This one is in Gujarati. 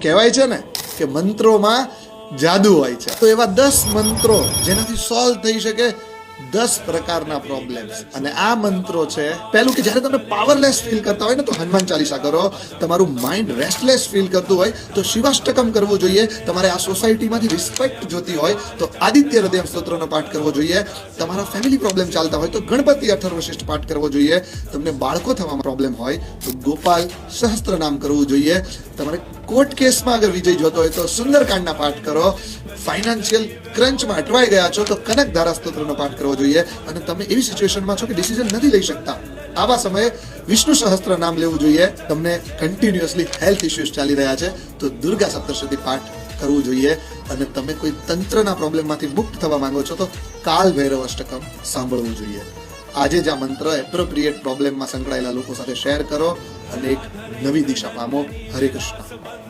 કહેવાય છે ને કે મંત્રોમાં જાદુ હોય છે, તો એવા 10 મંત્રો જેનાથી સોલ્વ થઈ શકે 10 પ્રકારના પ્રોબ્લેમ્સ. અને આ મંત્રો છે, પહેલું કે જ્યારે તમે પાવરલેસ ફીલ કરતા હોય ને તો હનુમાન ચાલીસા કરો. તમારું માઇન્ડ રેસ્ટલેસ ફીલ કરતું હોય તો શિવાષ્ટકમ કરવું જોઈએ. તમારે આ સોસાયટીમાંથી રિસ્પેક્ટ જોતી હોય તો આદિત્ય હૃદયમ સ્તોત્રનો પાઠ કરવો જોઈએ. તમારા ફેમિલી પ્રોબ્લેમ ચાલતા હોય તો ગણપતિ અથર્વશિષ્ટ પાઠ કરવો જોઈએ. તમને બાળકો થવામાં પ્રોબ્લેમ હોય તો ગોપાલ સહસ્ત્ર નામ કરવું જોઈએ. તમારે કોર્ટ કેસમાં અગર વિજય જોતો હોય તો સુંદરકાંડના પાઠ કરો. ફાઇનાન્શિયલ ક્રંચમાં અટવાઈ ગયા છો તો કનક ધારા સ્તોત્રનો પાઠ કરવો જોઈએ. અને તમે એવી સિચ્યુએશનમાં છો કે ડિસિઝન નથી લઈ શકતા, આવા સમયે વિષ્ણુ સહસ્ત્ર નામ લેવું જોઈએ. તમને કન્ટિન્યુઅસલી હેલ્થ ઇશ્યુઝ ચાલી રહ્યા છે તો દુર્ગા સપ્તશતી પાઠ કરવું જોઈએ. અને તમે કોઈ તંત્રના પ્રોબ્લેમમાંથી મુક્ત થવા માંગો છો તો કાલ ભૈરવ અષ્ટકમ સાંભળવું જોઈએ. આજે જ આ મંત્ર એપ્રોપ્રિએટ પ્રોબ્લેમમાં સંકળાયેલા લોકો સાથે શેર કરો અને એક નવી દિશા પામો. હરે કૃષ્ણ.